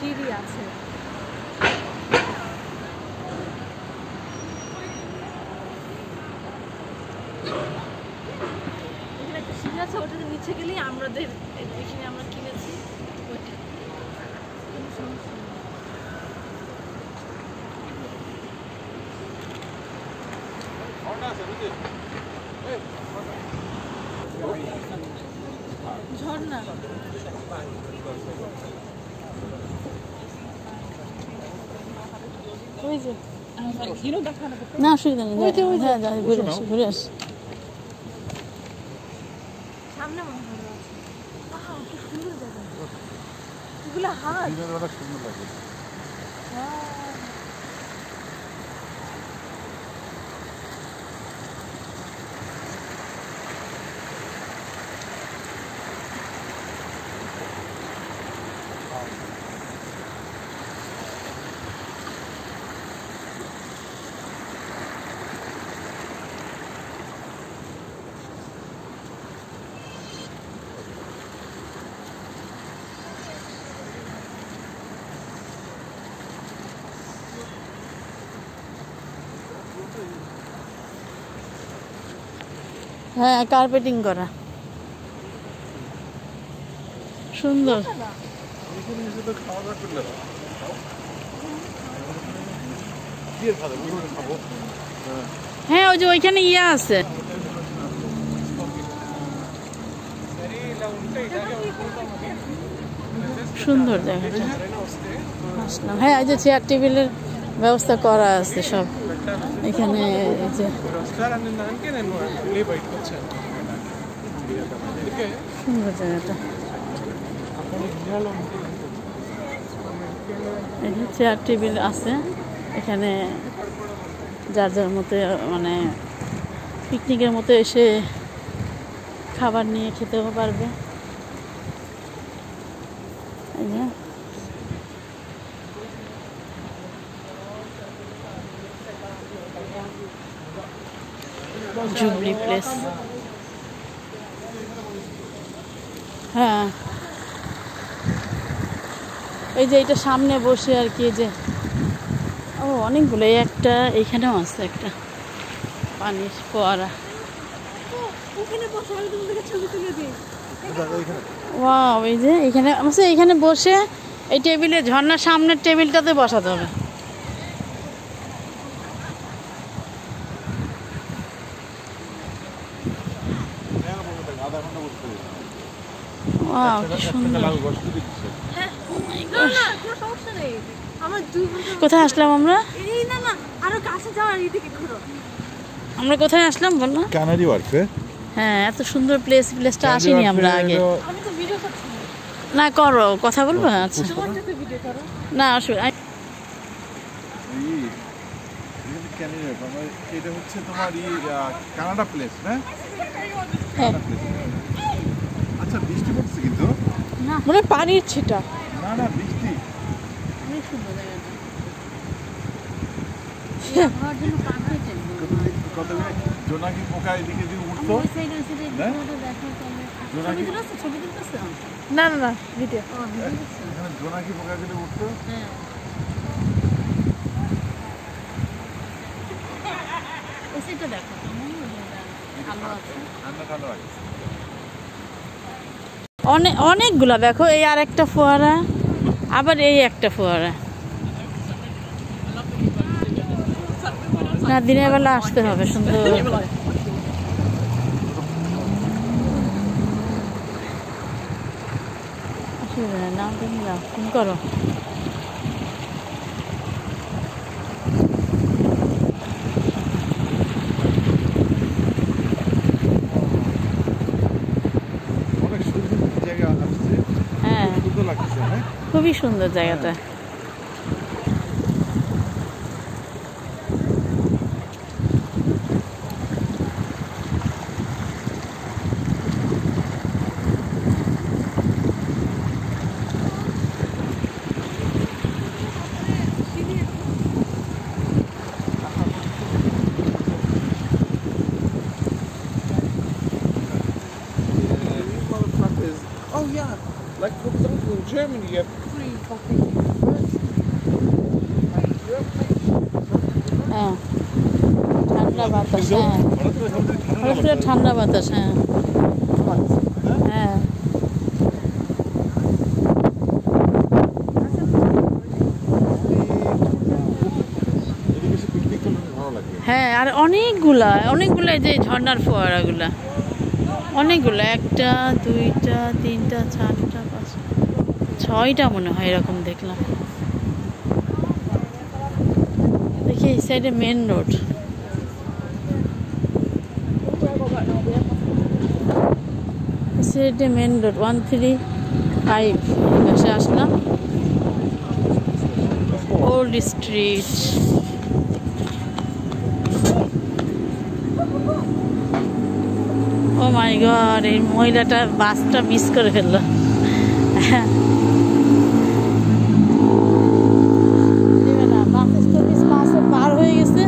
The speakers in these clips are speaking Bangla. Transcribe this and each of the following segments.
সিঁড়ি আছে। এখানে একটা সিঁড়ি আছে, ওটাতে নিচে গেলেই আমাদের এখানে আমরা কিনেছি ওইটা। ঝর্ণা ওই যে না অসুবিধা নেই, ঘুরে আসি সামনে। মনে হয় কি সুন্দর জায়গা, এগুলো হাত সুন্দর লাগে। হ্যাঁ, কার্পেটিং করা সুন্দর। হ্যাঁ, ওই যে ওইখানে ইয়ে আছে। সুন্দর জায়গাটা আসলাম। হ্যাঁ, এই যে চেয়ার টেবিলের ব্যবস্থা করা আছে সব এখানে। এই যে সুন্দর জায়গাটা, এখানে চেয়ার টেবিল আছে। এখানে যার যার মতো মানে পিকনিকের মতো এসে খাবার নিয়ে খেতেও পারবে। Jubilee place. হ্যাঁ, এই যে এটা সামনে বসে আর কি, যে ও অনেকগুলো, একটা এইখানেও আছে একটা পানির ফোয়ারা। ওয়াও, এই যে এইখানে আছে, এইখানে বসে এই টেবিলে, ঝর্ণার সামনের টেবিলটাতে বসাতে হবে। ওয়াও, কি সুন্দর। কোথায় আসলাম আমরা? আমরা কোথায় আসলাম বলো? ক্যানারি ওয়ার্কসে। হ্যাঁ, এত সুন্দর প্লেসটা আসিনি আমরা আগে। না করো, কথা বলবো। আচ্ছা, না অসুবিধা। এটা হচ্ছে তোমার কানাডা প্লেস না? আচ্ছা, বৃষ্টি পড়ছে কিন্তু না, মানে পানির ছিটা। না না, বৃষ্টি অনেক সুন্দর জায়গাটা। জোনাকি পোকা এদিকে দিয়ে উঠতো। না না না, ভিডিও। এখানে জোনাকি পোকা গুলো উঠতো। অনেকগুলা দেখো, এই আর একটা ফোয়ারা, আবার এই একটা ফোয়ারা। না, দিনের বেলা আসতে হবে, সুন্দর। নাম তুমি নাও, তুমি করো। হ্যাঁ, খুবই সুন্দর জায়গাটা। Oh yeah, like for example in Germany you have free fucking ঠান্ডা বাতাস, হ্যাঁ হঠাৎ করে ঠান্ডা বাতাস, হ্যাঁ হ্যাঁ। হ্যাঁ আর অনেকগুলা এই যে ঝর্ণার ফোয়ারাগুলা অনেকগুলো, 1টা 2টা 3টা 4টা 5টা 6টা মনে হয় এরকম দেখলাম। দেখি এই সাইডে মেন রোড, এই সাইডে মেন রোড 135 পাশে আসলাম। ওল্ড স্ট্রিট, ও মাই গড, এই মহিলাটা বাসটা মিস করে ফেললো। নিবে না, বাস স্টপেজ পার হয়ে গেছে,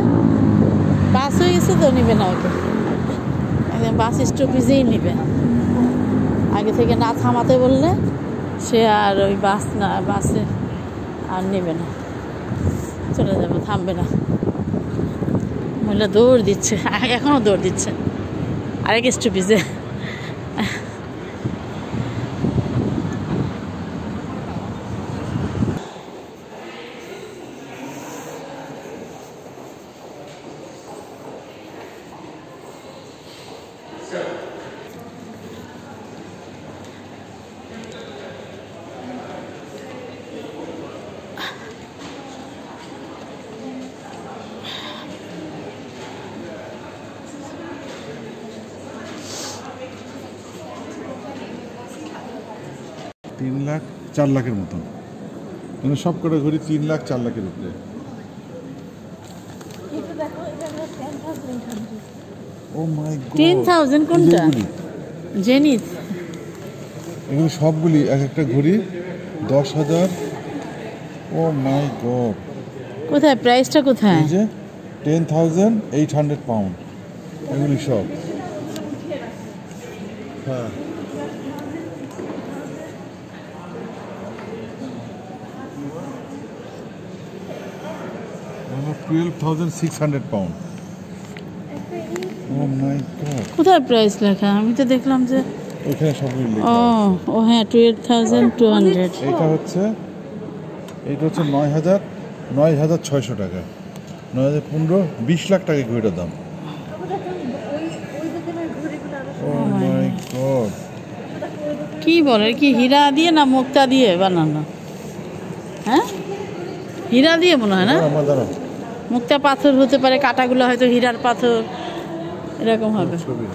বাস হয়ে গেছে তো নিবে না ওকে, একদম বাস স্টপেজেই নিবে। আগে থেকে না থামাতে বললে সে আর ওই বাসে আর নেবে না, চলে যাবে, থামবে না। মহিলা দৌড় দিচ্ছে, এখনও দৌড় দিচ্ছে আরেক স্টপেজে। 3 লাখ 4 লাখের মতন, মানে সব কটা ঘড়ি 3 লাখ 4 লাখের উপরে। ও মাই গড, 10,000 কোনটা? জেনিথ। এগুলো সবগুলি এক একটা ঘড়ি 10,000। ও মাই গড, কোথায় প্রাইসটা কোথায়? এই যে 10,800 পাউন্ড এগুলি সব। হ্যাঁ $12,600 পাউন্ড। ও মাই গড, কোথায় প্রাইস লেখা? আমি তো দেখলাম যে এখানে সবগুলি লেখা। ও হ্যাঁ 12,200। এইটা হচ্ছে 9,600 টাকা, 9,015, 20 লাখ টাকা ঘড়িটার দাম। ও মাই গড, কি বলে, কি হীরা দিয়ে না মুক্তা দিয়ে বানানো? হ্যাঁ হীরা দিয়ে মনে হয় না, দাঁড়াও মুক্তা পাথর হতে পারে, কাটাগুলো হয়তো হীরার পাথর এরকম হবে। ছবি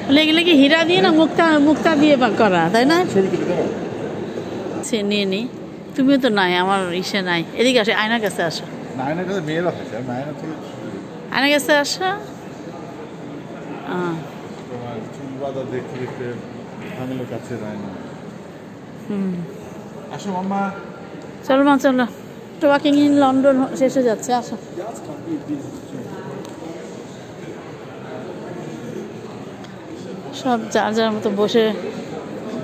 বলে এগুলো কি হীরা দিয়ে না মুক্তা দিয়ে করা, তাই না? সে নিয়ে নি, তুমিও তো নাই, আমার ইসে নাই। এদিকে আসো, আয়নার কাছে আসো, আয়নার কাছে মেয়েরা থাকে, আমি আয়না থেকে আয়নার কাছে আসো। তোমার চুল বাঁধা দেখতে দেখতে ভাঙলো কাছের আয়না। আসো মাম্মা। চলো মা চলো, ওয়াকিং ইন লন্ডন শেষ হয়ে যাচ্ছে, আসো। সব যার যার মতো বসে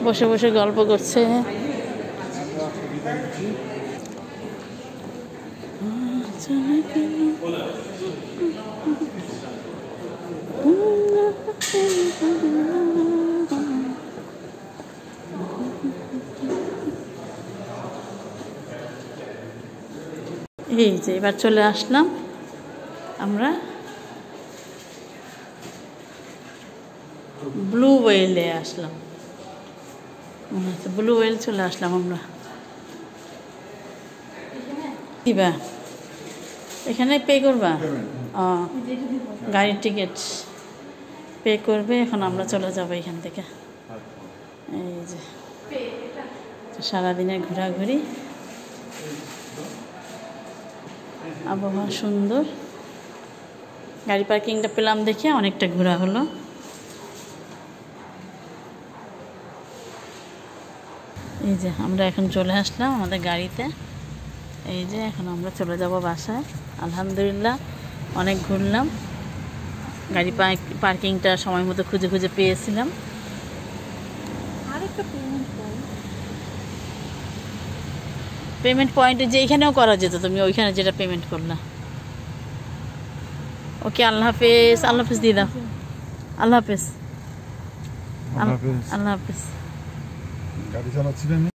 বসে বসে গল্প করছে। এই যে এবার চলে আসলাম আমরা ব্লু ওয়েলে আসলাম, ব্লু ওয়েল চলে আসলাম আমরা। দিবা এখানে পে করবা? গাড়ির টিকিট পে করবে, এখন আমরা চলে যাবো এখান থেকে। এই যে সারাদিনের ঘোরাঘুরি, আবহাওয়া সুন্দর, গাড়ি পার্কিংটা পেলাম দেখে অনেকটা ঘোরা হলো। এই যে আমরা এখন চলে আসলাম আমাদের গাড়িতে, এই যে এখন আমরা চলে যাব বাসায়। আলহামদুলিল্লাহ অনেক ঘুরলাম, গাড়ি পার্কিংটা সময় মতো খুঁজে খুঁজে পেয়েছিলাম। আরেকটা পেমেন্ট পয়েন্টে যে এখানেও করা যেত, তুমি ওইখানে যেটা পেমেন্ট করলা। ওকে, আল্লাহ হাফেজ। আল্লাহ হাফেজ দিয়ে দাও। আল্লাহ হাফেজ। আল্লাহ হাফেজ। আল্লাহ হাফেজ। গাড়ি চালাচ্ছিলেন?